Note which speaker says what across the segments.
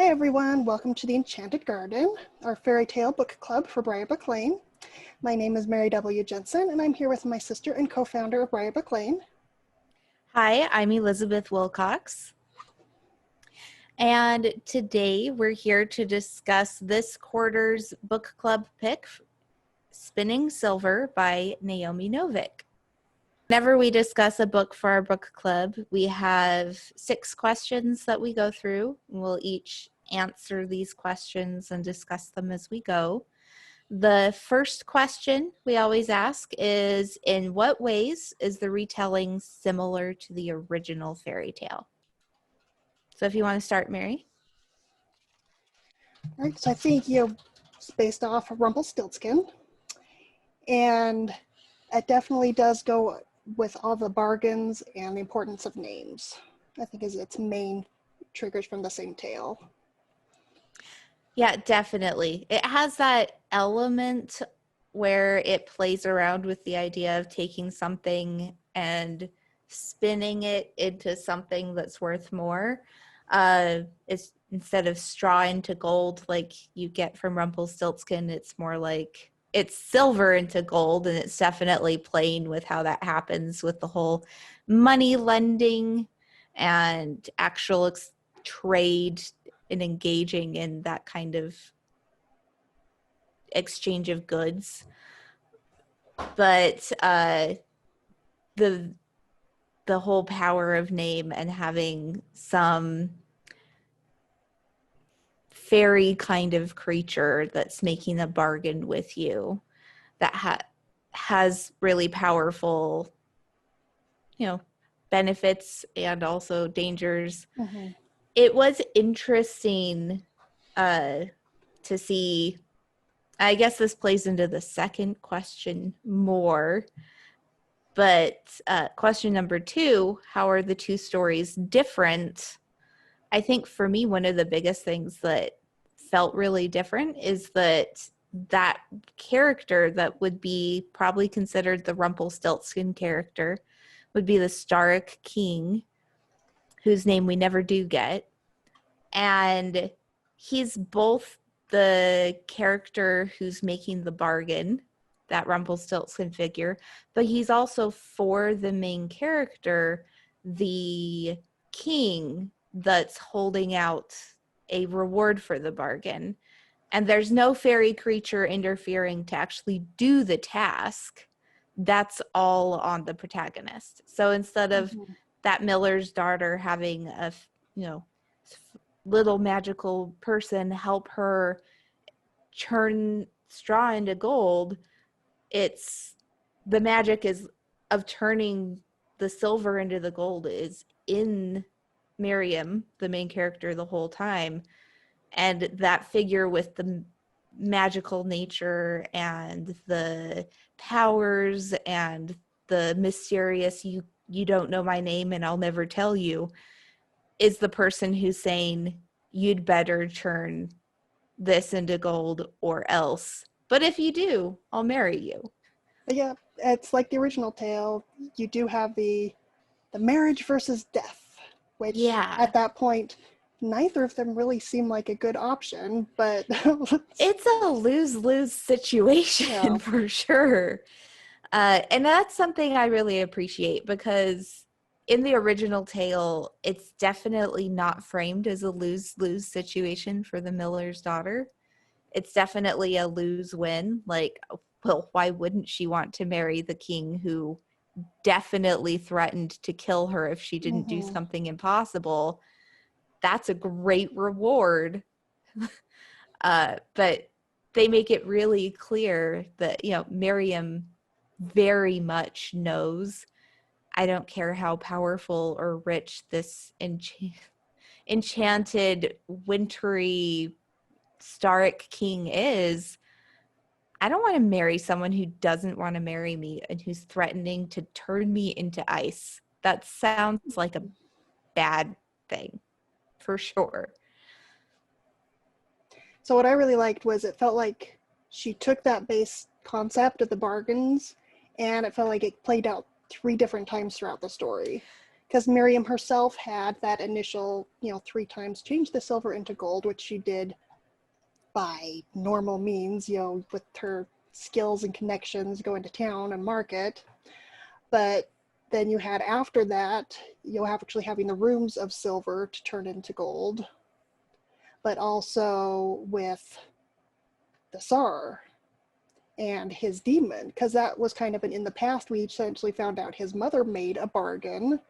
Speaker 1: Hi everyone, welcome to the Enchanted Garden, our fairy tale book club for Briarbook Lane. My name is Mary W. Jensen, and I'm here with my sister and co-founder of Briarbook Lane.
Speaker 2: Hi, I'm Elizabeth Wilcox, and today we're here to discuss this quarter's book club pick, Spinning Silver by Naomi Novik. Whenever we discuss a book for our book club, we have 6 questions that we go through. We'll each answer these questions and discuss them as we go. The first question we always ask is, in what ways is the retelling similar to the original fairy tale? So if you want to start, Mary.
Speaker 1: All right, so I think it's based off of Rumpelstiltskin, and it definitely does go with all the bargains and the importance of names. I think is its main triggers from the same tale.
Speaker 2: Yeah, definitely. It has that element where it plays around with the idea of taking something and spinning it into something that's worth more. It's instead of straw into gold like you get from Rumpelstiltskin, it's more like it's silver into gold, and it's definitely playing with how that happens with the whole money lending and actual trade and engaging in that kind of exchange of goods. But the whole power of name and having some fairy kind of creature that's making a bargain with you that has really powerful, benefits and also dangers.
Speaker 1: Mm-hmm.
Speaker 2: It was interesting to see. I guess this plays into the second question more. But question number 2, how are the 2 stories different? I think for me, one of the biggest things that felt really different is that character that would be probably considered the Rumpelstiltskin character would be the Starrick King, whose name we never do get. And he's both the character who's making the bargain, that Rumpelstiltskin figure, but he's also, for the main character, the king that's holding out a reward for the bargain. And there's no fairy creature interfering to actually do the task. That's all on the protagonist. So instead of that miller's daughter having a, little magical person help her turn straw into gold, it's the magic is of turning the silver into the gold is in Miriam, the main character, the whole time. And that figure with the magical nature and the powers and the mysterious, you don't know my name and I'll never tell you, is the person who's saying, you'd better turn this into gold or else. But if you do, I'll marry you.
Speaker 1: Yeah, it's like the original tale. You do have the marriage versus death, which at that point, neither of them really seem like a good option, but
Speaker 2: it's a lose-lose situation for sure. And that's something I really appreciate, because in the original tale, it's definitely not framed as a lose-lose situation for the miller's daughter. It's definitely a lose-win. Like, well, why wouldn't she want to marry the king who definitely threatened to kill her if she didn't do something impossible? That's a great reward. But they make it really clear that, Miriam very much knows, I don't care how powerful or rich this enchanted, wintry Starrick King is, I don't want to marry someone who doesn't want to marry me and who's threatening to turn me into ice. That sounds like a bad thing, for sure.
Speaker 1: So what I really liked was it felt like she took that base concept of the bargains, and it felt like it played out 3 different times throughout the story. because Miriam herself had that initial, 3 times change the silver into gold, which she did by normal means, with her skills and connections, going to town and market. But then you had after that, actually having the rooms of silver to turn into gold, but also with the Tsar and his demon, because that was kind of in the past, we essentially found out his mother made a bargain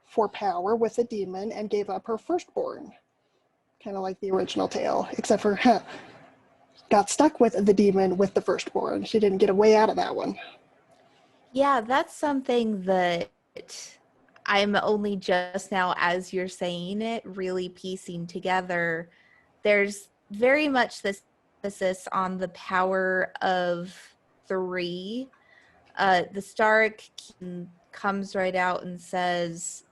Speaker 1: for power with a demon and gave up her firstborn, kind of like the original tale, except for got stuck with the demon with the firstborn. She didn't get a way out of that one.
Speaker 2: Yeah, that's something that I'm only just now, as you're saying it, really piecing together. There's very much this emphasis on the power of 3. The Stark comes right out and says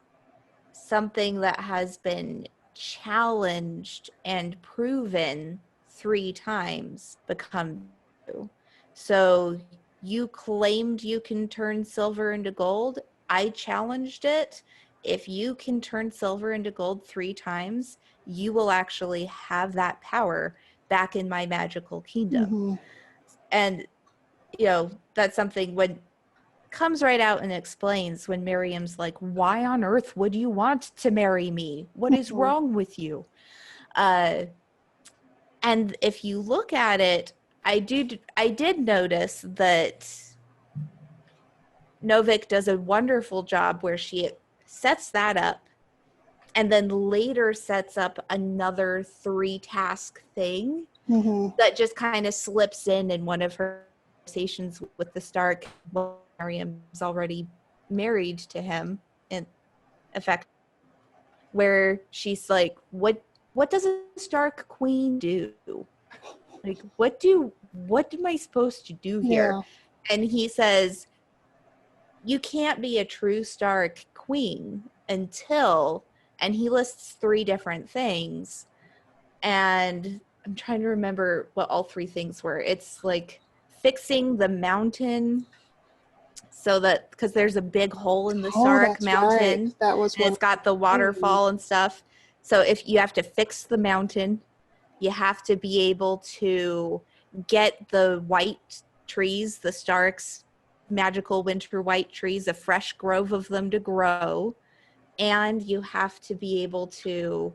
Speaker 2: something that has been challenged and proven 3 times becomes true. So you claimed you can turn silver into gold. I challenged it. If you can turn silver into gold 3 times, you will actually have that power back in my magical kingdom.
Speaker 1: Mm-hmm.
Speaker 2: And, that's something when comes right out and explains when Miriam's like, why on earth would you want to marry me? What is wrong with you? And if you look at it, I did notice that Novik does a wonderful job where she sets that up and then later sets up another 3-task thing that just kind of slips in one of her conversations with the Stark. Miriam's already married to him in effect, where she's like, what does a Stark queen do? Like, what am I supposed to do here?
Speaker 1: Yeah.
Speaker 2: And he says, you can't be a true Stark queen until, and he lists 3 different things, and I'm trying to remember what all 3 things were. It's like fixing the mountain so that, because there's a big hole in the Sark
Speaker 1: That's
Speaker 2: mountain,
Speaker 1: right. That was
Speaker 2: and
Speaker 1: one.
Speaker 2: it's got the waterfall and stuff. So if you have to fix the mountain, you have to be able to get the white trees, the Stark's magical winter white trees, a fresh grove of them to grow. And you have to be able to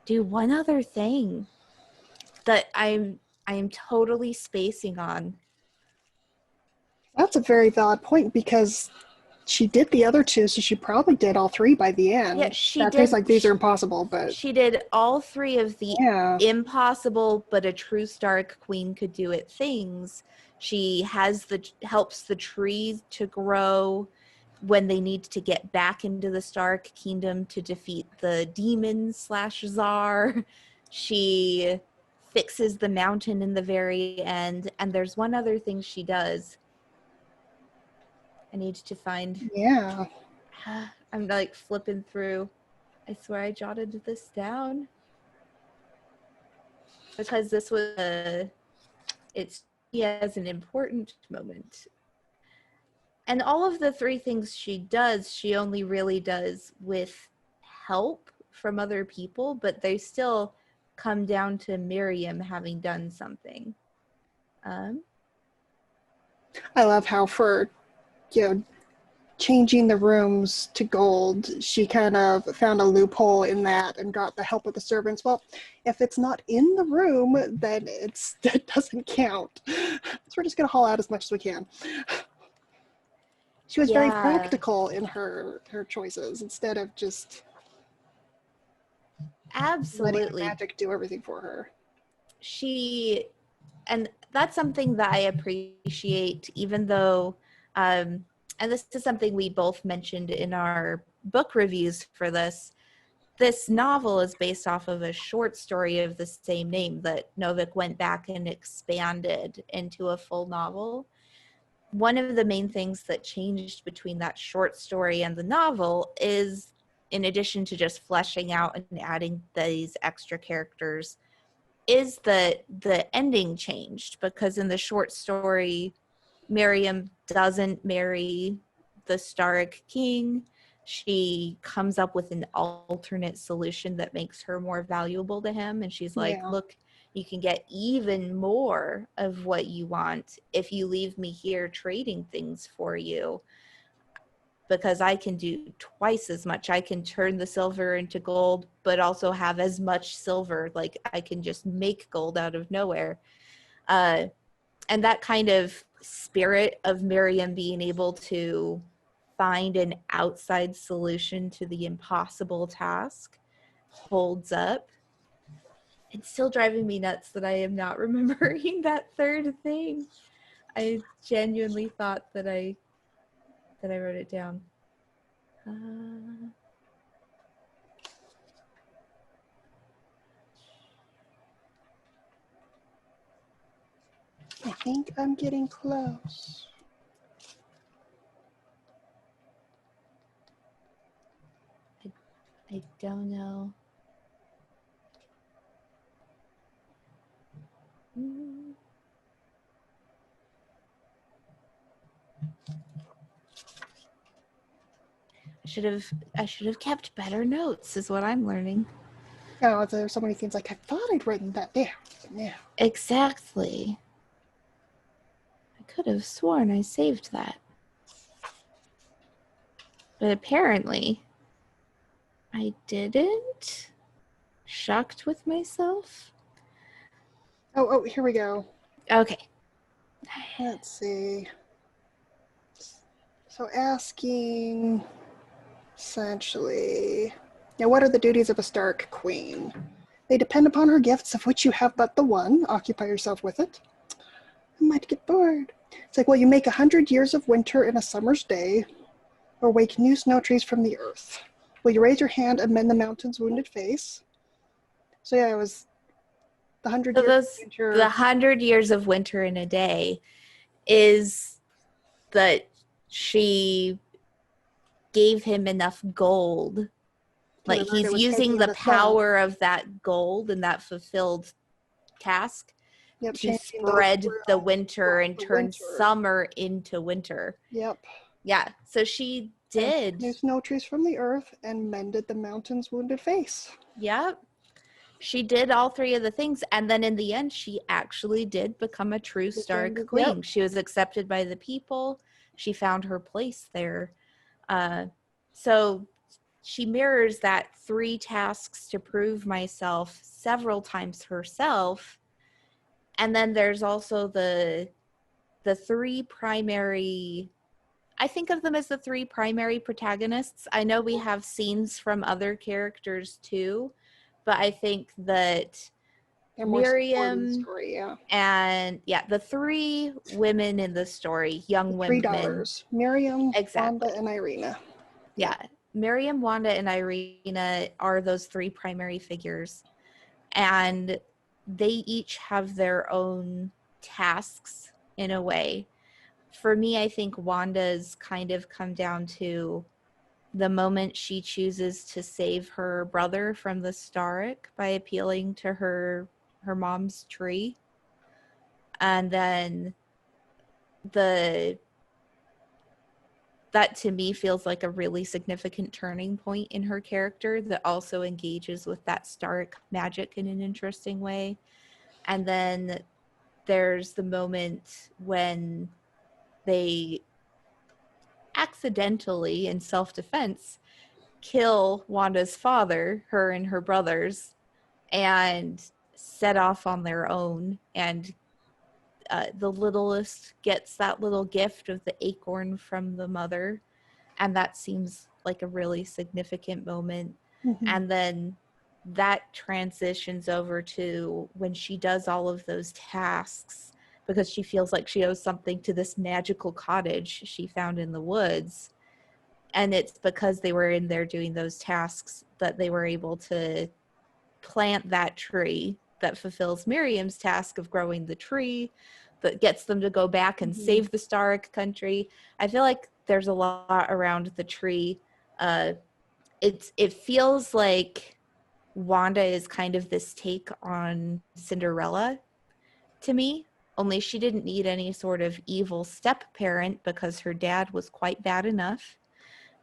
Speaker 2: do one other thing that I'm totally spacing on.
Speaker 1: That's a very valid point, because she did the other 2, so she probably did all 3 by the end.
Speaker 2: Yeah, she
Speaker 1: that tastes
Speaker 2: did.
Speaker 1: like these are impossible, but
Speaker 2: She did all 3 of the
Speaker 1: yeah.
Speaker 2: impossible, but a true Stark queen could do it things. She helps the trees to grow when they need to get back into the Stark kingdom to defeat the demon/czar. She fixes the mountain in the very end, and there's one other thing she does. I need to find.
Speaker 1: Yeah.
Speaker 2: I'm like flipping through. I swear I jotted this down because this was it's as an important moment. And all of the 3 things she does, she only really does with help from other people, but they still come down to Miriam having done something.
Speaker 1: I love how for, changing the rooms to gold, she kind of found a loophole in that and got the help of the servants. Well, if it's not in the room, then it doesn't count. So we're just going to haul out as much as we can. She was very practical in her choices instead of just letting the magic do everything for her.
Speaker 2: And that's something that I appreciate, even though, and this is something we both mentioned in our book reviews for this. This novel is based off of a short story of the same name that Novik went back and expanded into a full novel. One of the main things that changed between that short story and the novel is, in addition to just fleshing out and adding these extra characters, is that the ending changed, because in the short story, Miriam doesn't marry the Stark king. she comes up with an alternate solution that makes her more valuable to him. And she's like,
Speaker 1: Yeah.
Speaker 2: look, you can get even more of what you want if you leave me here trading things for you, because I can do twice as much. I can turn the silver into gold, but also have as much silver. Like, I can just make gold out of nowhere. And that kind of spirit of Miriam being able to find an outside solution to the impossible task holds up. It's still driving me nuts that I am not remembering that third thing. I genuinely thought that I wrote it down.
Speaker 1: I think I'm getting close.
Speaker 2: I don't know. I should have kept better notes, is what I'm learning.
Speaker 1: Oh, there's so many things like I thought I'd written that down. Yeah.
Speaker 2: Exactly. I could have sworn I saved that. But apparently I didn't. Shocked with myself.
Speaker 1: Oh, here we go.
Speaker 2: Okay.
Speaker 1: Let's see. So asking, essentially, now what are the duties of a Stark queen? They depend upon her gifts, of which you have but the one. Occupy yourself with it. I might get bored. It's like, well, you make 100 years of winter in a summer's day, or wake new snow trees from the earth. Will you raise your hand and mend the mountain's wounded face? So yeah, it was the 100
Speaker 2: So
Speaker 1: years of winter.
Speaker 2: the 100 years of winter in a day is that she gave him enough gold. Like, he's using the power of that gold and that fulfilled task to spread the winter and turn summer into winter.
Speaker 1: Yep.
Speaker 2: Yeah. So she did.
Speaker 1: New snow trees from the earth and mended the mountain's wounded face.
Speaker 2: Yep. She did all three of the things. And then in the end, she actually did become a true Stark queen. Yep. She was accepted by the people. She found her place there. So she mirrors that 3 tasks to prove myself several times herself. And then there's also the 3 primary, I think of them as the 3 primary protagonists. I know we have scenes from other characters too, but I think that Miriam and the 3 women in the story, young women.
Speaker 1: 3 daughters, Miriam, Wanda, and Irina.
Speaker 2: Yeah. Miriam, Wanda, and Irina are those 3 primary figures. And they each have their own tasks in a way. For me, I think Wanda's kind of come down to the moment she chooses to save her brother from the Stark by appealing to her mom's tree. And then that to me feels like a really significant turning point in her character that also engages with that Stark magic in an interesting way. And then there's the moment when they accidentally, in self-defense, kill Wanda's father, her and her brothers, and set off on their own. And the littlest gets that little gift of the acorn from the mother, and that seems like a really significant moment. Mm-hmm. And then that transitions over to when she does all of those tasks because she feels like she owes something to this magical cottage she found in the woods. And it's because they were in there doing those tasks that they were able to plant that tree that fulfills Miriam's task of growing the tree that gets them to go back and save the Stark country. I feel like there's a lot around the tree. It feels like Wanda is kind of this take on Cinderella to me, only she didn't need any sort of evil step parent because her dad was quite bad enough.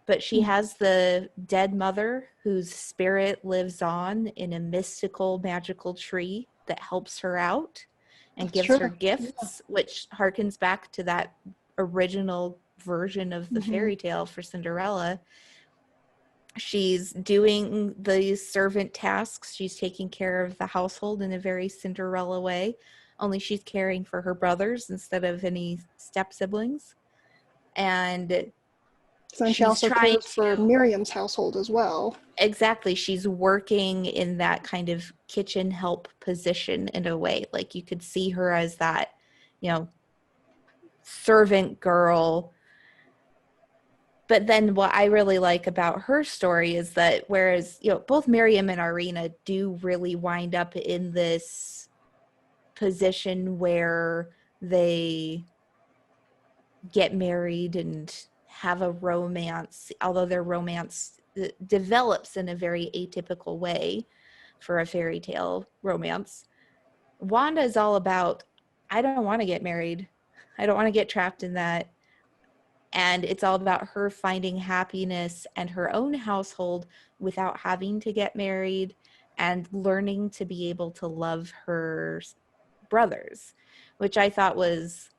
Speaker 2: but she has the dead mother whose spirit lives on in a mystical, magical tree that helps her out and
Speaker 1: That's
Speaker 2: gives
Speaker 1: true.
Speaker 2: her gifts, which harkens back to that original version of the fairy tale for Cinderella. She's doing the servant tasks. She's taking care of the household in a very Cinderella way, only she's caring for her brothers instead of any step siblings. And
Speaker 1: So then she
Speaker 2: she's
Speaker 1: also
Speaker 2: trying
Speaker 1: cares for
Speaker 2: to,
Speaker 1: Miriam's household as well.
Speaker 2: exactly, she's working in that kind of kitchen help position in a way. Like you could see her as that, you know, servant girl. But then what I really like about her story is that whereas, you know, both Miriam and Irina do really wind up in this position where they get married and have a romance, although their romance develops in a very atypical way for a fairy tale romance. Wanda is all about, I don't want to get married. I don't want to get trapped in that. And it's all about her finding happiness and her own household without having to get married and learning to be able to love her brothers, which I thought was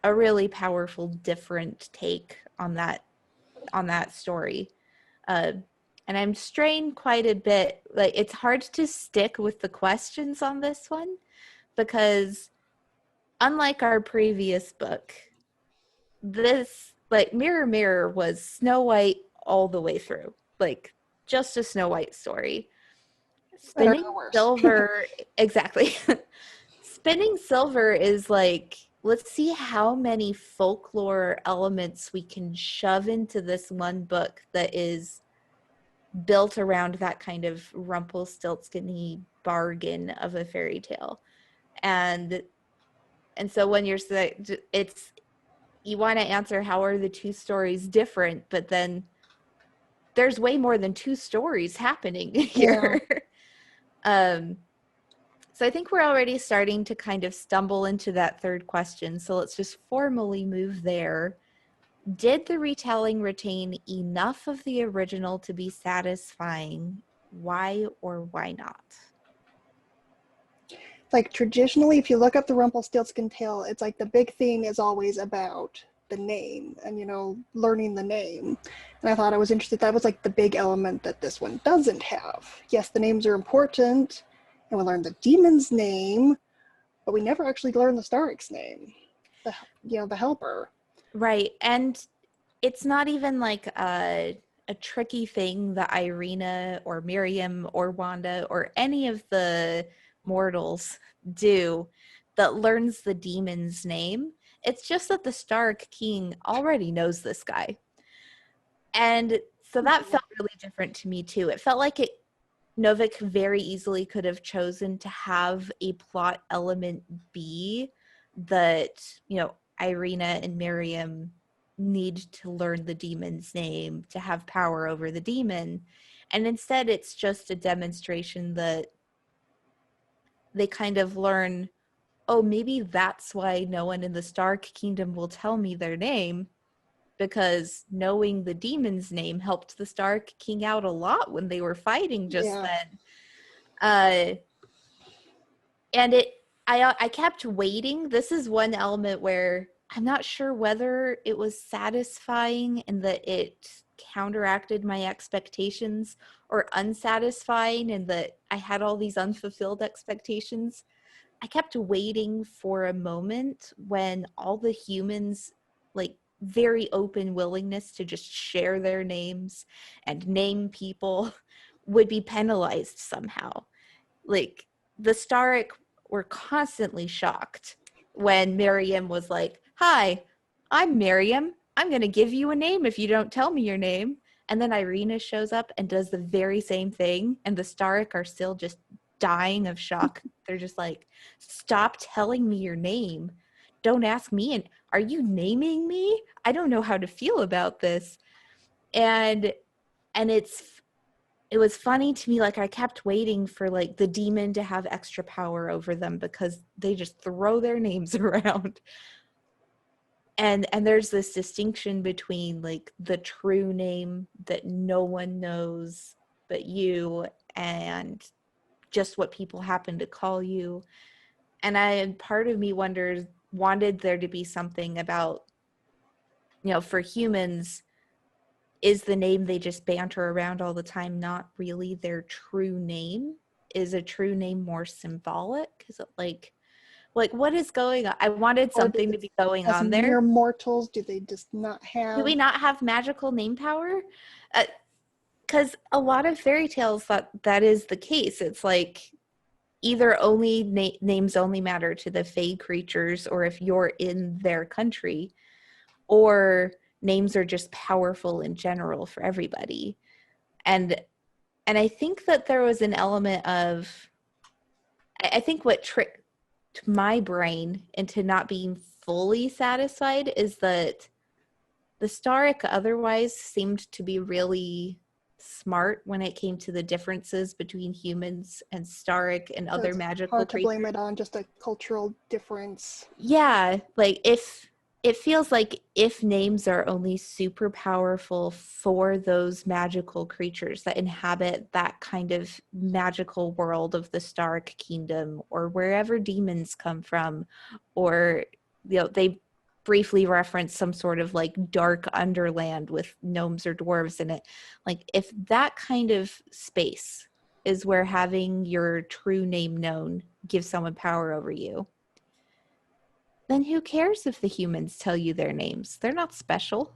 Speaker 2: a really powerful, different take on that story. Uh, and I'm strained quite a bit. Like it's hard to stick with the questions on this one because unlike our previous book, this like Mirror Mirror was Snow White all the way through, like just a Snow White story.
Speaker 1: Better
Speaker 2: Spinning
Speaker 1: or worse.
Speaker 2: Silver, exactly. Spinning Silver is like, let's see how many folklore elements we can shove into this one book that is built around that kind of Rumpelstiltskin-y bargain of a fairy tale. And so when you're saying it's, you want to answer how are the two stories different, but then there's way more than two stories happening here. um So I think we're already starting to kind of stumble into that third question. So let's just formally move there. Did the retelling retain enough of the original to be satisfying? Why or why not?
Speaker 1: Like traditionally, if you look up the Rumpelstiltskin tale, it's like the big theme is always about the name and, you know, learning the name. And I thought I was interested. That was like the big element that this one doesn't have. Yes, the names are important, and we learn the demon's name, but we never actually learn the Starrick's name, the helper.
Speaker 2: Right. And it's not even like a tricky thing that Irina or Miriam or Wanda or any of the mortals do that learns the demon's name. It's just that the Stark King already knows this guy. And so that felt really different to me too. It felt like Novik very easily could have chosen to have a plot element be that, you know, Irina and Miriam need to learn the demon's name to have power over the demon. And instead, it's just a demonstration that they kind of learn, oh, maybe that's why no one in the Stark Kingdom will tell me their name, because knowing the demon's name helped the Stark King out a lot when they were fighting just then. And I kept waiting. This is one element where I'm not sure whether it was satisfying and that it counteracted my expectations, or unsatisfying and that I had all these unfulfilled expectations. I kept waiting for a moment when all the humans, like, very open willingness to just share their names and name people would be penalized somehow. Like, the Starrick were constantly shocked when Miriam was like, "Hi, I'm Miriam. I'm going to give you a name if you don't tell me your name." And then Irina shows up and does the very same thing, and the Starrick are still just dying of shock. They're just like, "Stop telling me your name. Don't ask me. And are you naming me? I don't know how to feel about this." And it was funny to me, like I kept waiting for like the demon to have extra power over them because they just throw their names around. and there's this distinction between like the true name that no one knows but you, and just what people happen to call you. And part of me wanted there to be something about, for humans, is the name they just banter around all the time not really their true name? Is a true name more symbolic? Is it like what is going on? I wanted something to be going
Speaker 1: As
Speaker 2: on there.
Speaker 1: mere mortals, do they just not have?
Speaker 2: Do we not have magical name power? Because a lot of fairy tales that is the case. It's like either only names only matter to the fae creatures, or if you're in their country, or names are just powerful in general for everybody. And I think that there was an element of, I think what tricked my brain into not being fully satisfied is that the Stark otherwise seemed to be really smart when it came to the differences between humans and Stark and
Speaker 1: So
Speaker 2: other
Speaker 1: it's
Speaker 2: magical
Speaker 1: hard to
Speaker 2: creatures.
Speaker 1: blame it on just a cultural difference.
Speaker 2: Yeah, like if it feels like if names are only super powerful for those magical creatures that inhabit that kind of magical world of the Stark Kingdom, or wherever demons come from, or they briefly reference some sort of like dark underland with gnomes or dwarves in it. Like if that kind of space is where having your true name known gives someone power over you, then who cares if the humans tell you their names? They're not special.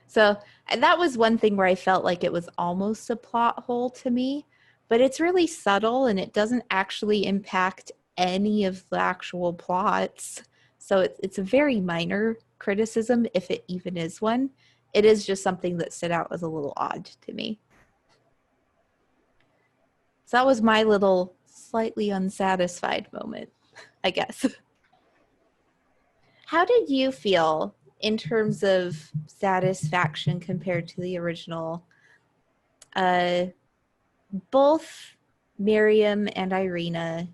Speaker 2: So that was one thing where I felt like it was almost a plot hole to me, but it's really subtle and it doesn't actually impact any of the actual plots. So it's a very minor criticism, if it even is one. It is just something that stood out as a little odd to me. So that was my little slightly unsatisfied moment, I guess. How did you feel in terms of satisfaction compared to the original? Both Miriam and Irina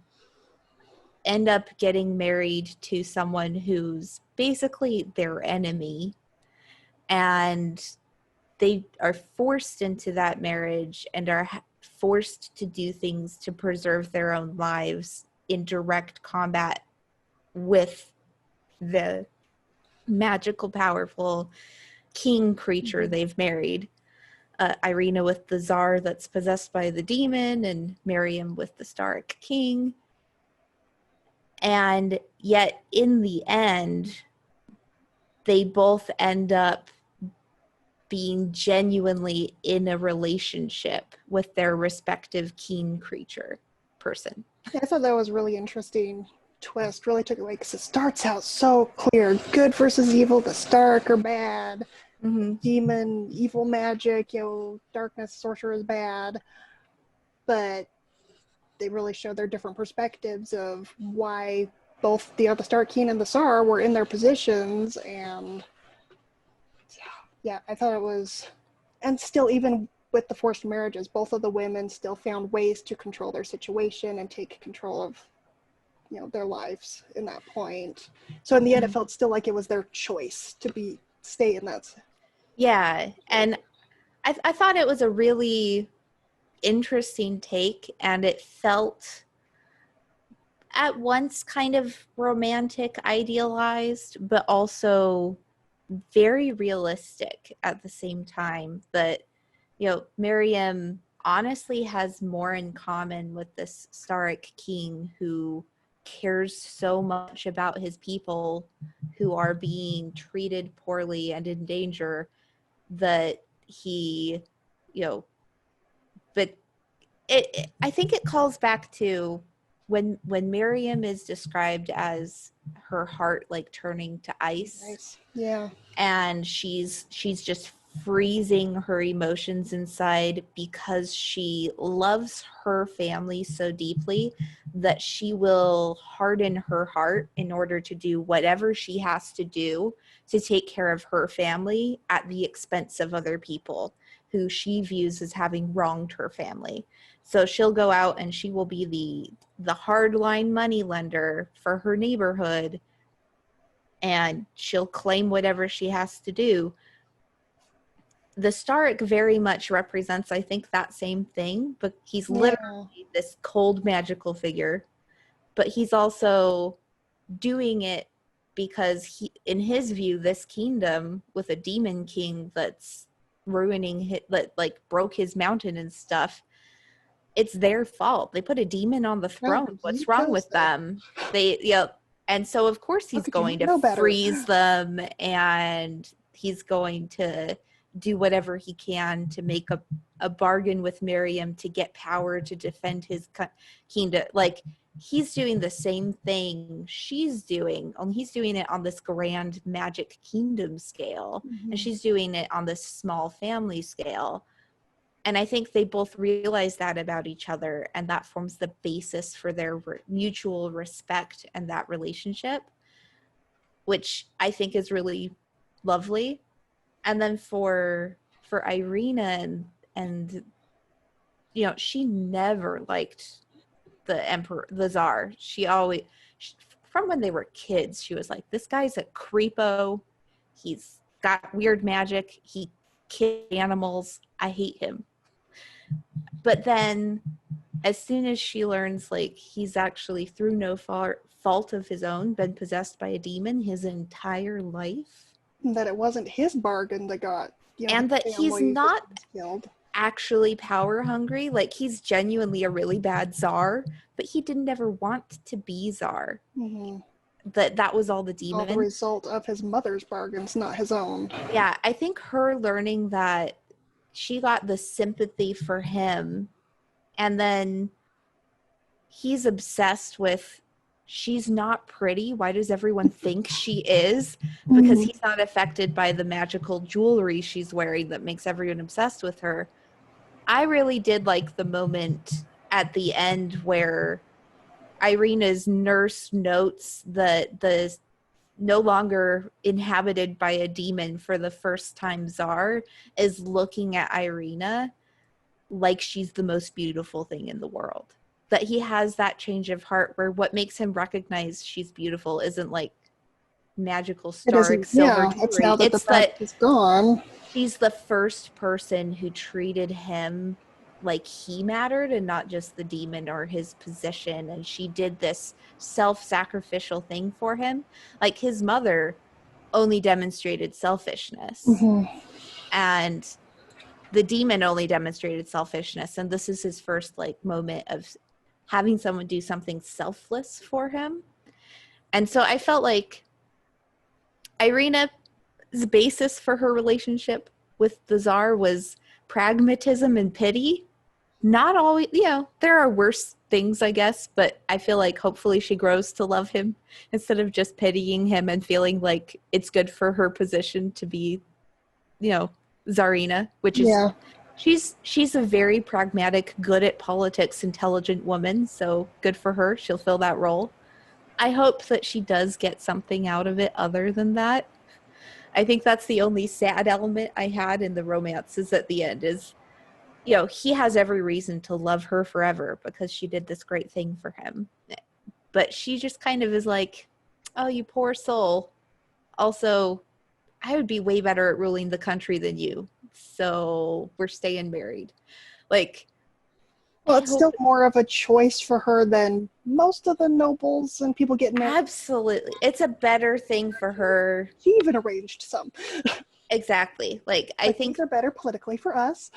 Speaker 2: end up getting married to someone who's basically their enemy, and they are forced into that marriage and are forced to do things to preserve their own lives in direct combat with the magical, powerful king creature they've married. Irina with the Tsar that's possessed by the demon, and Miriam with the Stark King. And yet, in the end, they both end up being genuinely in a relationship with their respective king creature person.
Speaker 1: Yeah, I thought that was really interesting twist. Really took it away because it starts out so clear: good versus evil. The Stark are bad.
Speaker 2: Mm-hmm.
Speaker 1: Demon, evil magic. Darkness, sorcerer is bad. But they really show their different perspectives of why both the Stark King and the Tsar were in their positions, and yeah, I thought it was, and still even with the forced marriages, both of the women still found ways to control their situation and take control of their lives in that point. So in the end, it felt still like it was their choice to stay in that.
Speaker 2: Yeah, and I thought it was a really interesting take, and it felt at once kind of romantic, idealized, but also very realistic at the same time. That Miriam honestly has more in common with this Stark King, who cares so much about his people who are being treated poorly and in danger, that he but I think it calls back to when Miriam is described as her heart like turning to ice.
Speaker 1: Nice. Yeah.
Speaker 2: And she's just freezing her emotions inside because she loves her family so deeply that she will harden her heart in order to do whatever she has to do to take care of her family at the expense of other people who she views as having wronged her family. So she'll go out and she will be the hardline money lender for her neighborhood, and she'll claim whatever she has to do. The Stark very much represents, I think, that same thing, but he's literally this cold magical figure, but he's also doing it because he, in his view, this kingdom with a demon king that's ruining his, that like broke his mountain and stuff, it's their fault. They put a demon on the throne. What's wrong with them? They, and so of course he's going to freeze them, and he's going to do whatever he can to make a bargain with Miriam to get power to defend his kingdom. Like, he's doing the same thing she's doing, only he's doing it on this grand magic kingdom scale, and she's doing it on this small family scale. And I think they both realize that about each other, and that forms the basis for their mutual respect and that relationship, which I think is really lovely. And then for Irina and she never liked the emperor, the czar. She always, from when they were kids, she was like, this guy's a creepo. He's got weird magic. He kills animals. I hate him. But then as soon as she learns, like, he's actually, through no fault of his own, been possessed by a demon his entire life.
Speaker 1: That it wasn't his bargain that got,
Speaker 2: and that he's not actually power hungry. Like, he's genuinely a really bad czar, but he didn't ever want to be czar. That was all the demon.
Speaker 1: All the result of his mother's bargains, not his own.
Speaker 2: Yeah, I think her learning that she got the sympathy for him, and then he's obsessed with, she's not pretty. Why does everyone think she is? Because he's not affected by the magical jewelry she's wearing that makes everyone obsessed with her. I really did like the moment at the end where Irina's nurse notes that the no longer inhabited by a demon for the first time czar is looking at Irina like she's the most beautiful thing in the world. That he has that change of heart where what makes him recognize she's beautiful isn't like magical stark silver jewelry.
Speaker 1: It's now that the fact is gone.
Speaker 2: She's the first person who treated him like he mattered and not just the demon or his position. And she did this self-sacrificial thing for him. Like, his mother only demonstrated selfishness. And the demon only demonstrated selfishness. And this is his first like moment of having someone do something selfless for him. And so I felt like Irina's basis for her relationship with the czar was pragmatism and pity. Not always, there are worse things, I guess, but I feel like hopefully she grows to love him instead of just pitying him and feeling like it's good for her position to be, Tsarina, which is, she's a very pragmatic, good at politics, intelligent woman, so good for her. She'll fill that role. I hope that she does get something out of it other than that. I think that's the only sad element I had in the romance is at the end is, he has every reason to love her forever because she did this great thing for him. But she just kind of is like, oh, you poor soul. Also, I would be way better at ruling the country than you. So we're staying married. Like,
Speaker 1: well, it's still more of a choice for her than most of the nobles and people getting married.
Speaker 2: Absolutely. It's a better thing for her.
Speaker 1: She even arranged some.
Speaker 2: Exactly. Like, I think
Speaker 1: they're better politically for us.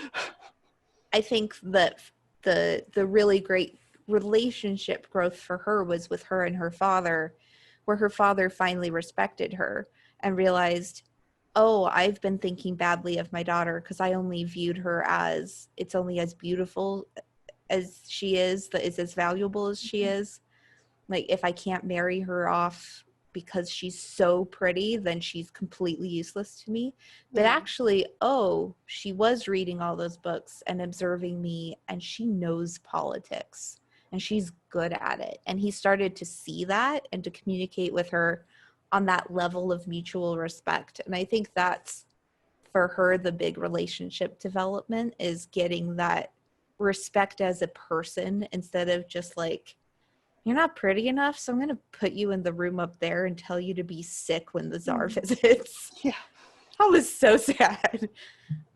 Speaker 2: I think that the really great relationship growth for her was with her and her father, where her father finally respected her and realized, oh, I've been thinking badly of my daughter because I only viewed her as, it's only as beautiful as she is, that is as valuable as she is. Like, if I can't marry her off because she's so pretty, then she's completely useless to me. But actually, she was reading all those books and observing me, and she knows politics and she's good at it. And he started to see that and to communicate with her on that level of mutual respect. And I think that's, for her, the big relationship development is getting that respect as a person instead of just like, you're not pretty enough, so I'm going to put you in the room up there and tell you to be sick when the Tsar visits.
Speaker 1: Yeah.
Speaker 2: I was so sad.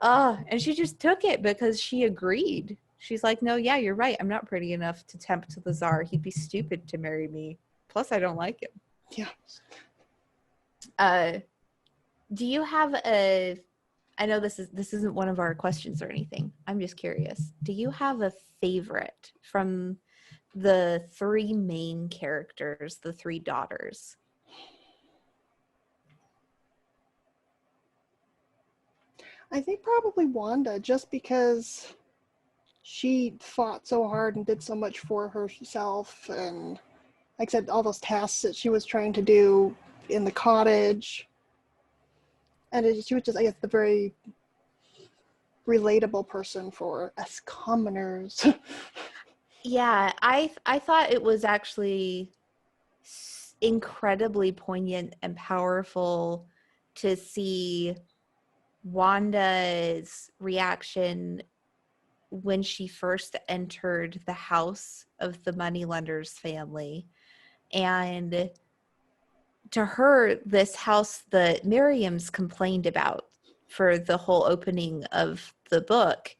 Speaker 2: And she just took it because she agreed. She's like, no, yeah, you're right. I'm not pretty enough to tempt the Tsar. He'd be stupid to marry me. Plus, I don't like him.
Speaker 1: Yeah.
Speaker 2: Do you have a, I know this isn't one of our questions or anything. I'm just curious. Do you have a favorite from the three main characters, the three daughters?
Speaker 1: I think probably Wanda, just because she fought so hard and did so much for herself, and like I said, all those tasks that she was trying to do in the cottage. And she was just, I guess, the very relatable person for us commoners.
Speaker 2: Yeah, I thought it was actually incredibly poignant and powerful to see Wanda's reaction when she first entered the house of the moneylender's family. And to her, this house that Miriam's complained about for the whole opening of the book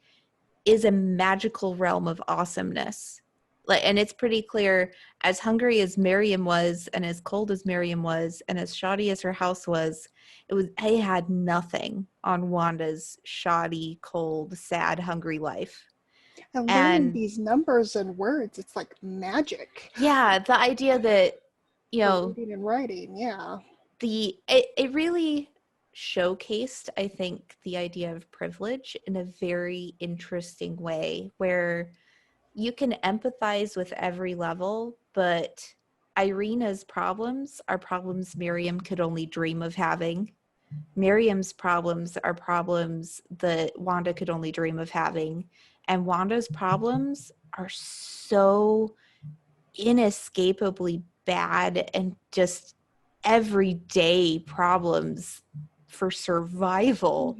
Speaker 2: is a magical realm of awesomeness. Like, and it's pretty clear, as hungry as Miriam was, and as cold as Miriam was, and as shoddy as her house was, they had nothing on Wanda's shoddy, cold, sad, hungry life.
Speaker 1: And learning these numbers and words, it's like magic.
Speaker 2: Yeah, the idea that, you know,
Speaker 1: reading and writing, yeah.
Speaker 2: It really showcased, I think, the idea of privilege in a very interesting way, where you can empathize with every level, but Irina's problems are problems Miriam could only dream of having. Miriam's problems are problems that Wanda could only dream of having. And Wanda's problems are so inescapably bad and just everyday problems for survival,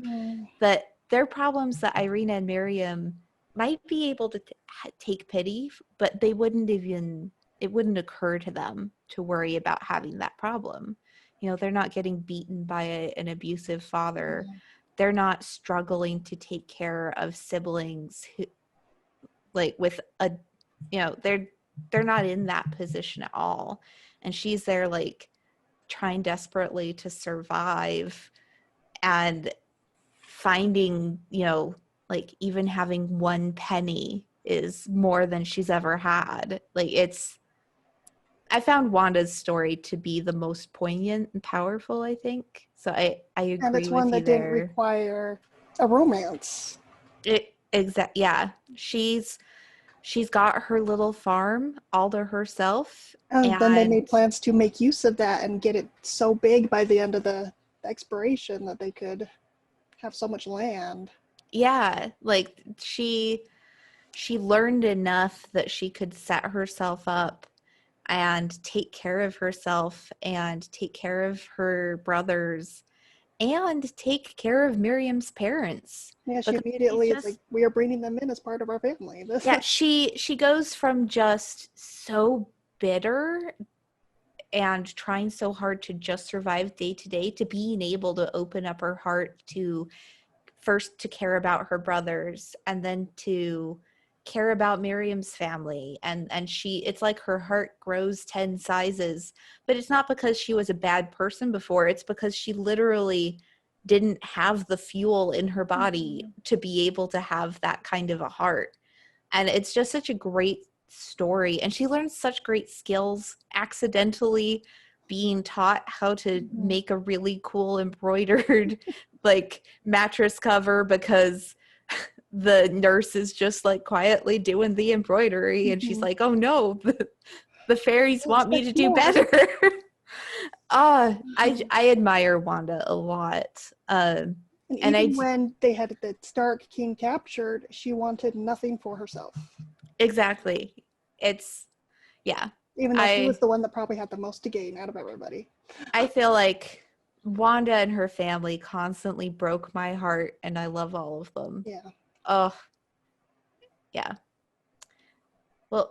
Speaker 2: that they're problems that Irina and Miriam might be able to take pity, but it wouldn't occur to them to worry about having that problem. You know, they're not getting beaten by an abusive father. They're not struggling to take care of siblings who, like, with a, you know, they're not in that position at all. And she's there, like, trying desperately to survive, and finding, you know, like, even having one penny is more than she's ever had. Like, I found Wanda's story to be the most poignant and powerful, I think. So I agree with you there.
Speaker 1: And it's one that didn't require a romance.
Speaker 2: Yeah. She's got her little farm all to herself.
Speaker 1: And then they made plans to make use of that and get it so big by the end of the expiration that they could have so much land.
Speaker 2: Yeah, like she learned enough that she could set herself up and take care of herself and take care of her brothers and take care of Miriam's parents.
Speaker 1: Yeah, she immediately is like, we are bringing them in as part of our family.
Speaker 2: Yeah, she goes from just so bitter and trying so hard to just survive day to day to being able to open up her heart to, first, to care about her brothers, and then to care about Miriam's family. And it's like her heart grows 10 sizes, but it's not because she was a bad person before. It's because she literally didn't have the fuel in her body to be able to have that kind of a heart. And it's just such a great story. And she learns such great skills accidentally being taught how to make a really cool embroidered like mattress cover, because the nurse is just like quietly doing the embroidery, and she's like, oh no, the fairies want me to do better. I admire Wanda a lot.
Speaker 1: And even when they had the Stark King captured, she wanted nothing for herself.
Speaker 2: Exactly. It's, yeah.
Speaker 1: Even though she was the one that probably had the most to gain out of everybody.
Speaker 2: I feel like Wanda and her family constantly broke my heart, and I love all of them.
Speaker 1: Yeah.
Speaker 2: Oh, yeah. Well,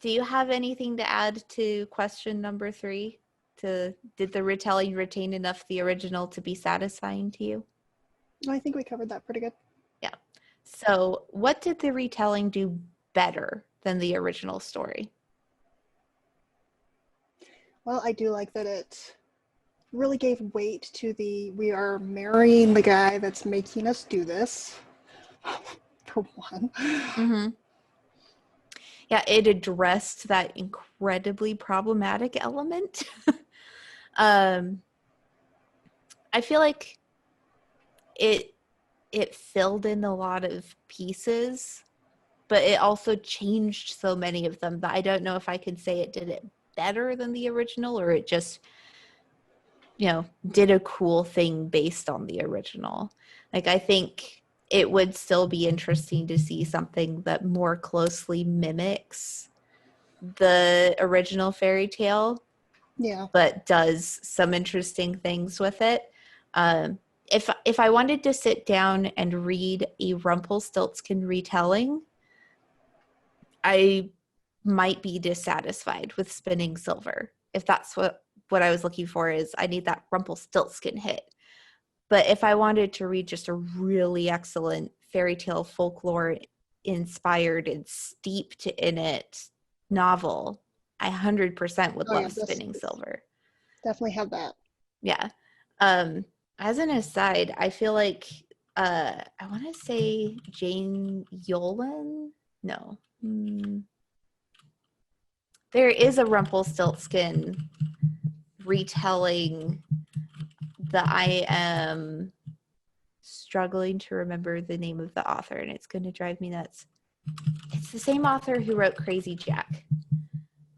Speaker 2: Do you have anything to add to question number 3? Did the retelling retain enough the original to be satisfying to you?
Speaker 1: I think we covered that pretty good.
Speaker 2: Yeah. So what did the retelling do better than the original story?
Speaker 1: Well, I do like that it really gave weight to we are marrying the guy that's making us do this, for one.
Speaker 2: Mm-hmm. Yeah, it addressed that incredibly problematic element. I feel like it filled in a lot of pieces, but it also changed so many of them that I don't know if I can say it did it better than the original, or it just, did a cool thing based on the original. Like, I think it would still be interesting to see something that more closely mimics the original fairy tale,
Speaker 1: Yeah.
Speaker 2: but does some interesting things with it. If I wanted to sit down and read a Rumpelstiltskin retelling, I might be dissatisfied with Spinning Silver. If that's what I was looking for, is I need that Rumpelstiltskin hit. But if I wanted to read just a really excellent fairy tale folklore inspired and steeped in it novel, I 100% would love Spinning Silver.
Speaker 1: Definitely have that.
Speaker 2: Yeah. As an aside, I feel like I want to say Jane Yolen. No. There is a Rumpelstiltskin retelling that I am struggling to remember the name of the author, and it's going to drive me nuts. It's the same author who wrote Crazy Jack.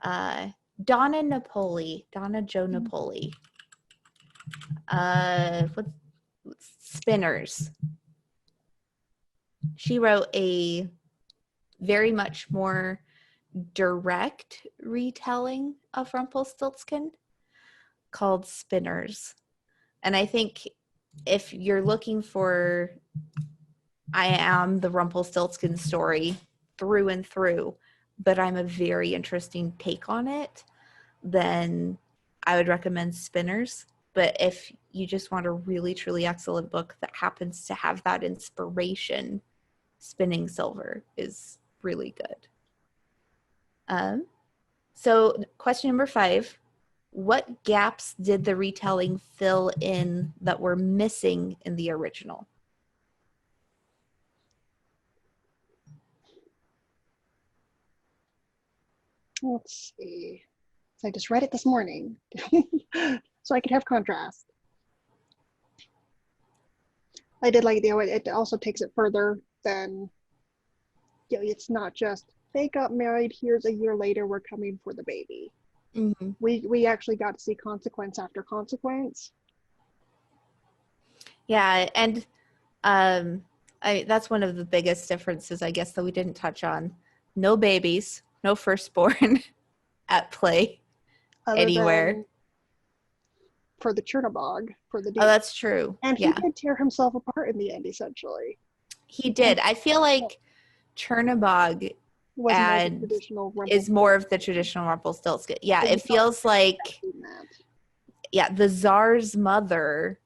Speaker 2: Donna Jo Napoli. Spinners. She wrote a very much more direct retelling of Rumpelstiltskin called Spinners. And I think if you're looking for I am the Rumpelstiltskin story through and through, but I'm a very interesting take on it, then I would recommend Spinners. But if you just want a really, truly excellent book that happens to have that inspiration, Spinning Silver is really good. So question number 5, what gaps did the retelling fill in that were missing in the original?
Speaker 1: Let's see. I just read it this morning so I could have contrast. I did like it also takes it further than, it's not just they got married, here's a year later, we're coming for the baby.
Speaker 2: Mm-hmm.
Speaker 1: We actually got to see consequence after consequence.
Speaker 2: Yeah, and that's one of the biggest differences, I guess, that we didn't touch on. No babies, no firstborn at play anywhere.
Speaker 1: For the Chernobog, for the
Speaker 2: Oh, that's true.
Speaker 1: And he did tear himself apart in the end, essentially.
Speaker 2: He did. I feel like Chernobog is more of the traditional Rumpelstiltskin. Yeah, it feels like, the Tsar's mother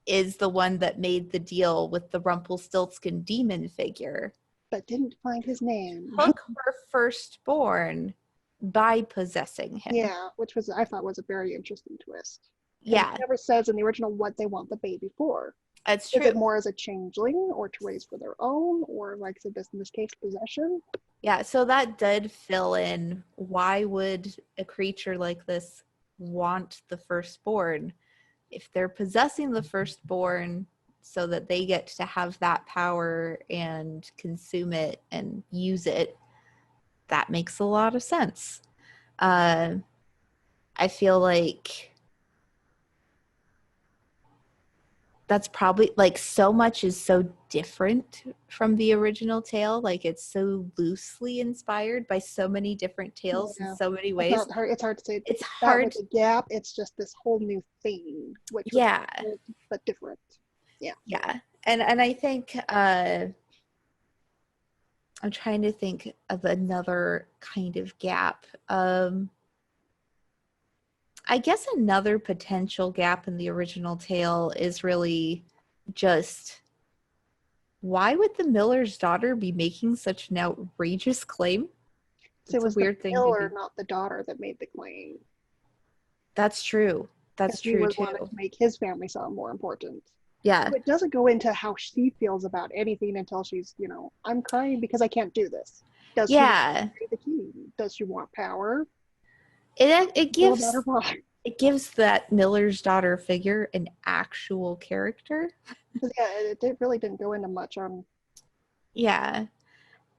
Speaker 2: is the one that made the deal with the Rumpelstiltskin demon figure.
Speaker 1: But didn't find his name.
Speaker 2: Took her firstborn by possessing him.
Speaker 1: Yeah, which I thought was a very interesting twist.
Speaker 2: Yeah.
Speaker 1: It never says in the original what they want the baby for.
Speaker 2: That's true.
Speaker 1: Is it more as a changeling or to raise for their own, or like in this case, possession?
Speaker 2: Yeah, so that did fill in why would a creature like this want the firstborn? If they're possessing the firstborn so that they get to have that power and consume it and use it, that makes a lot of sense. I feel like that's probably, like, so much is so different from the original tale. Like, it's so loosely inspired by so many different tales in so many ways.
Speaker 1: It's hard to say.
Speaker 2: It's hard.
Speaker 1: With the gap, it's just this whole new thing, which but different. Yeah.
Speaker 2: Yeah, and I think I'm trying to think of another kind of gap. I guess another potential gap in the original tale is really just, why would the miller's daughter be making such an outrageous claim?
Speaker 1: So it
Speaker 2: It's a
Speaker 1: was the
Speaker 2: weird thing to
Speaker 1: miller,
Speaker 2: do.
Speaker 1: not the daughter, that made the claim.
Speaker 2: That's true. That's
Speaker 1: Because he
Speaker 2: true
Speaker 1: was wanted
Speaker 2: too.
Speaker 1: to make his family sound more important.
Speaker 2: Yeah.
Speaker 1: It doesn't go into how she feels about anything until she's, I'm crying because I can't do this. Does she want to
Speaker 2: Yeah.
Speaker 1: marry the king? Does she want power?
Speaker 2: It
Speaker 1: Feel about her
Speaker 2: gives
Speaker 1: father.
Speaker 2: that miller's daughter figure an actual character.
Speaker 1: Yeah, it really didn't go into much on.
Speaker 2: Yeah.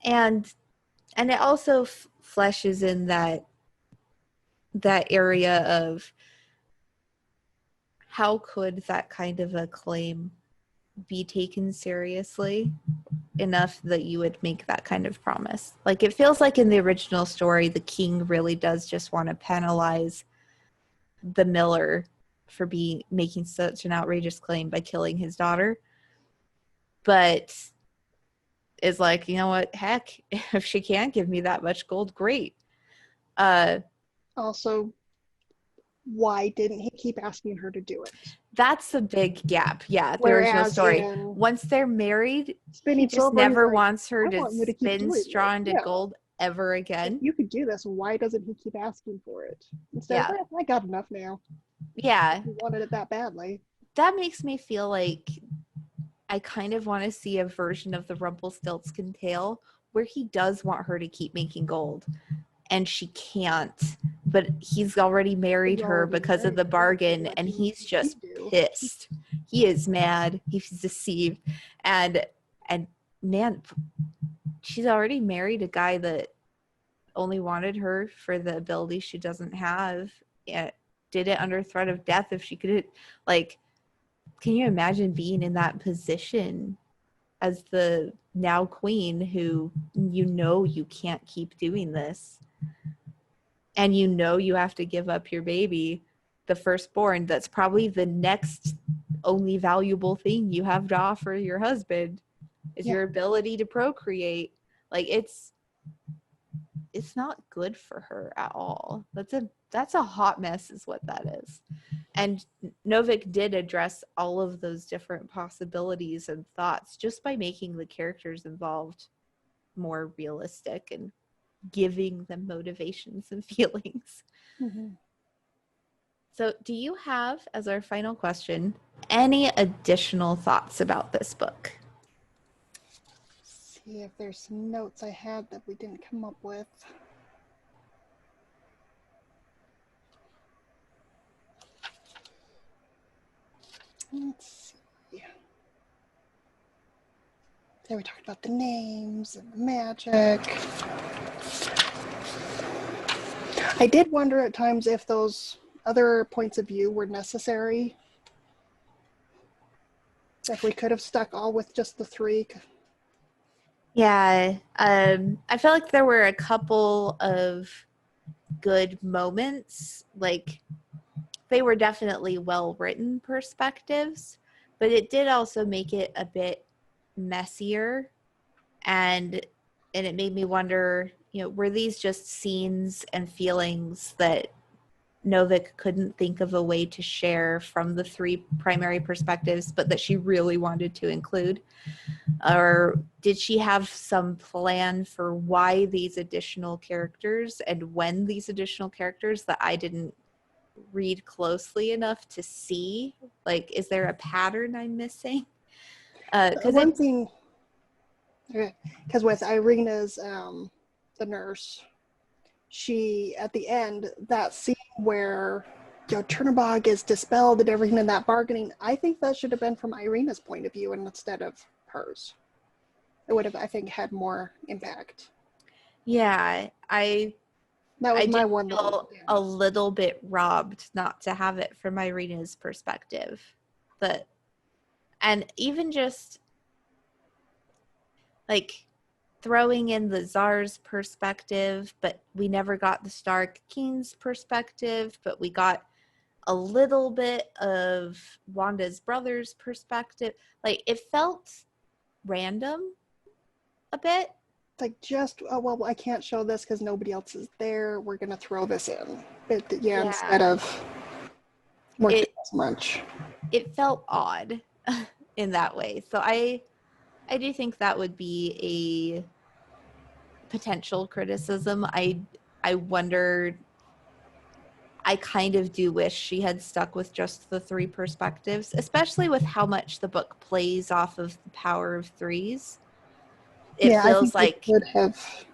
Speaker 2: And it also fleshes in that area of how could that kind of a claim be taken seriously enough that you would make that kind of promise. Like, it feels like in the original story, the king really does just want to penalize the miller for making such an outrageous claim by killing his daughter. But is like, you know what, heck, if she can't give me that much gold, great.
Speaker 1: Also, why didn't he keep asking her to do it?
Speaker 2: That's a big gap. Yeah, the original
Speaker 1: Whereas
Speaker 2: story.
Speaker 1: in
Speaker 2: Once they're married, he
Speaker 1: spinning
Speaker 2: just
Speaker 1: silver, he's
Speaker 2: never
Speaker 1: like,
Speaker 2: wants her
Speaker 1: I
Speaker 2: to
Speaker 1: want you to keep
Speaker 2: spin
Speaker 1: doing
Speaker 2: straw
Speaker 1: this.
Speaker 2: into
Speaker 1: Yeah.
Speaker 2: gold ever
Speaker 1: If
Speaker 2: again.
Speaker 1: you could do this, why doesn't he keep asking for it? Instead
Speaker 2: Yeah.
Speaker 1: of, I got enough now.
Speaker 2: Yeah.
Speaker 1: He wanted it that badly.
Speaker 2: That makes me feel like I kind of want to see a version of the Rumpelstiltskin tale where he does want her to keep making gold and she can't, but he's already married her because of the bargain, and he's just pissed. He is mad. He's deceived. And man, she's already married a guy that only wanted her for the ability she doesn't have. It did it under threat of death if she could. Like, can you imagine being in that position as the now queen who you can't keep doing this, and you have to give up your baby, the firstborn, that's probably the next only valuable thing you have to offer your husband is your ability to procreate. Like, it's not good for her at all. That's a hot mess is what that is. And Novik did address all of those different possibilities and thoughts just by making the characters involved more realistic and giving them motivations and feelings.
Speaker 1: Mm-hmm.
Speaker 2: So, do you have, as our final question, any additional thoughts about this book?
Speaker 1: See if there's some notes I had that we didn't come up with. Let's see. There we talked about the names and the magic. I did wonder at times if those other points of view were necessary. If we could have stuck all with just the three.
Speaker 2: Yeah, I felt like there were a couple of good moments. Like, they were definitely well-written perspectives, but it did also make it a bit messier, and it made me wonder, were these just scenes and feelings that Novik couldn't think of a way to share from the three primary perspectives, but that she really wanted to include? Or did she have some plan for why these additional characters and when these additional characters that I didn't read closely enough to see? Like, is there a pattern I'm missing?
Speaker 1: One thing, because with Irina's, the nurse, she, at the end, that scene where Chernobog is dispelled and everything in that bargaining, I think that should have been from Irina's point of view instead of hers. It would have, I think, had more impact.
Speaker 2: Yeah,
Speaker 1: that was my one
Speaker 2: feel a little bit robbed not to have it from Irina's perspective. And even just like throwing in the Tsar's perspective, but we never got the Stark King's perspective, but we got a little bit of Wanda's brother's perspective. Like, it felt random a bit.
Speaker 1: like just, oh, well, I can't show this because nobody else is there. We're going to throw this in. But yeah, instead of working as much.
Speaker 2: It felt odd in that way. So I do think that would be a potential criticism. I wonder, I kind of do wish she had stuck with just the 3 perspectives, especially with how much the book plays off of the power of 3s. It
Speaker 1: Yeah, I
Speaker 2: feels
Speaker 1: think they
Speaker 2: like,
Speaker 1: could have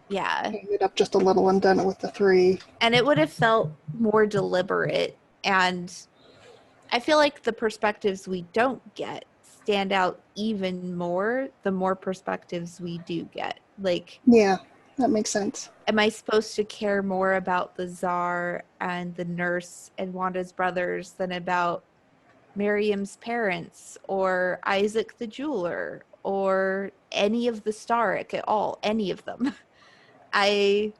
Speaker 1: it up just a little and done it with the 3.
Speaker 2: And it would have felt more deliberate. And I feel like the perspectives we don't get stand out even more the more perspectives we do get. Like,
Speaker 1: yeah, that makes sense.
Speaker 2: am I supposed to care more about the czar and the nurse and Wanda's brothers than about Miriam's parents or Isaac the jeweler or any of the Starrick at all? Any of them. I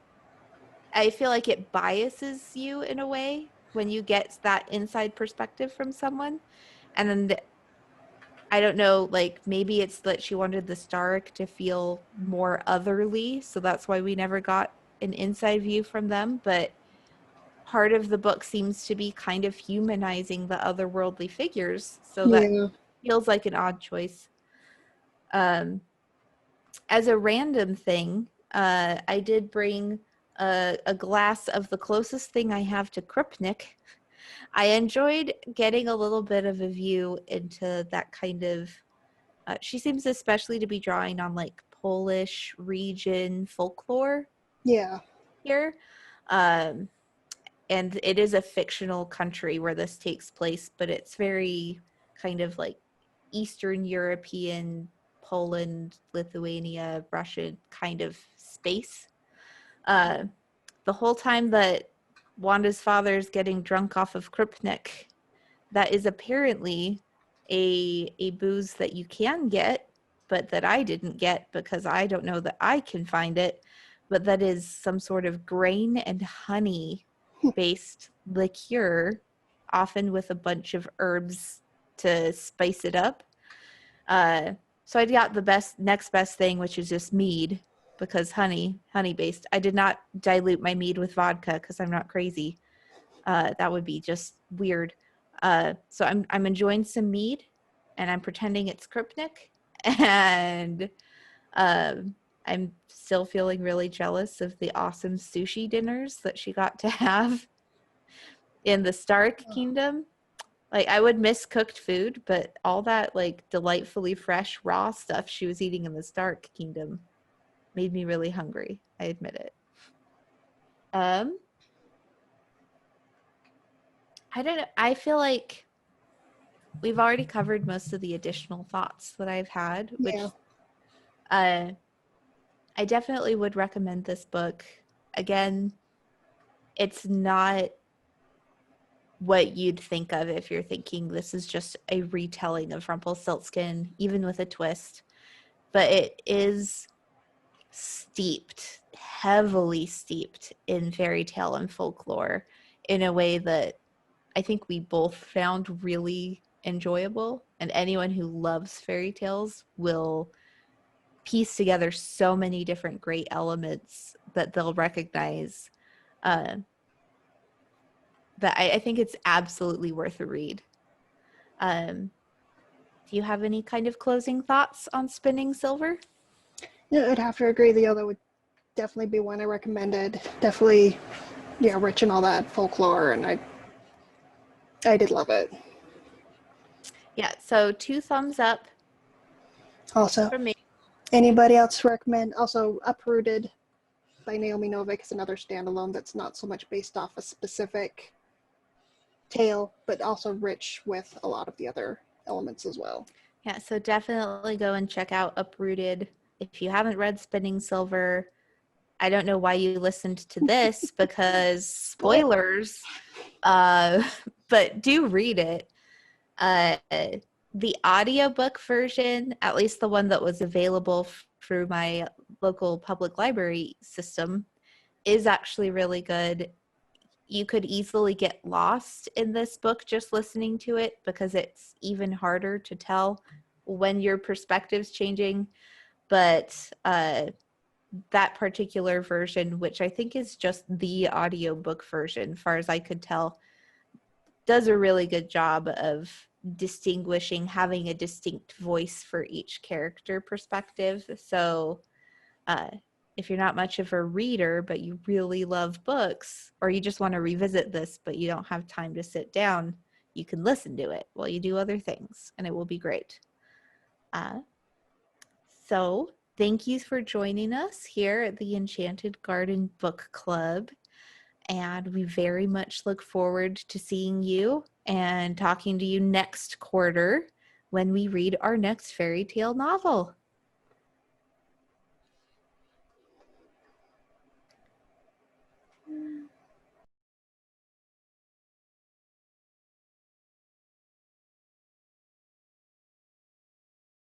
Speaker 2: feel like it biases you in a way when you get that inside perspective from someone. And then I don't know, like maybe it's that she wanted the Starrick to feel more otherly, so that's why we never got an inside view from them. But part of the book seems to be kind of humanizing the otherworldly figures, so that
Speaker 1: Yeah.
Speaker 2: feels like an odd choice. As a random thing, I did bring a glass of the closest thing I have to Krupnik. I enjoyed getting a little bit of a view into that kind of, she seems especially to be drawing on like Polish region folklore
Speaker 1: Yeah.
Speaker 2: here. And it is a fictional country where this takes place, but it's very kind of like Eastern European, Poland, Lithuania, Russia kind of space. The whole time that Wanda's father is getting drunk off of Krupnik, that is apparently a booze that you can get, but that I didn't get because I don't know that I can find it, but that is some sort of grain and honey based liqueur, often with a bunch of herbs to spice it up. So I got the next best thing, which is just mead, because honey based. I did not dilute my mead with vodka because I'm not crazy. That would be just weird. So I'm enjoying some mead, and I'm pretending it's Krupnik, and I'm still feeling really jealous of the awesome sushi dinners that she got to have in the Stark Kingdom. Like, I would miss cooked food, but all that like delightfully fresh raw stuff she was eating in the Stark Kingdom made me really hungry. I admit it. I don't know. I feel like we've already covered most of the additional thoughts that I've had, which I definitely would recommend this book. Again, it's not what you'd think of if you're thinking this is just a retelling of Rumpelstiltskin, even with a twist. But it is heavily steeped in fairy tale and folklore in a way that I think we both found really enjoyable. And anyone who loves fairy tales will piece together so many different great elements that they'll recognize. That I think it's absolutely worth a read. Do you have any kind of closing thoughts on Spinning Silver?
Speaker 1: Yeah, I'd have to agree. The other would definitely be one I recommended. Definitely, yeah, rich in all that folklore, and I did love it.
Speaker 2: Yeah, so 2 thumbs up
Speaker 1: Also,
Speaker 2: from me.
Speaker 1: anybody else recommend? Also, Uprooted by Naomi Novik is another standalone that's not so much based off a specific tale, but also rich with a lot of the other elements as well.
Speaker 2: Yeah, so definitely go and check out Uprooted. If you haven't read Spinning Silver, I don't know why you listened to this because spoilers, but do read it. The audiobook version, at least the one that was available through my local public library system, is actually really good. You could easily get lost in this book just listening to it because it's even harder to tell when your perspective's changing. But that particular version, which I think is just the audiobook version, far as I could tell, does a really good job of distinguishing, having a distinct voice for each character perspective. So if you're not much of a reader, but you really love books, or you just want to revisit this, but you don't have time to sit down, you can listen to it while you do other things, and it will be great. So thank you for joining us here at the Enchanted Garden Book Club. And we very much look forward to seeing you and talking to you next quarter when we read our next fairy tale novel.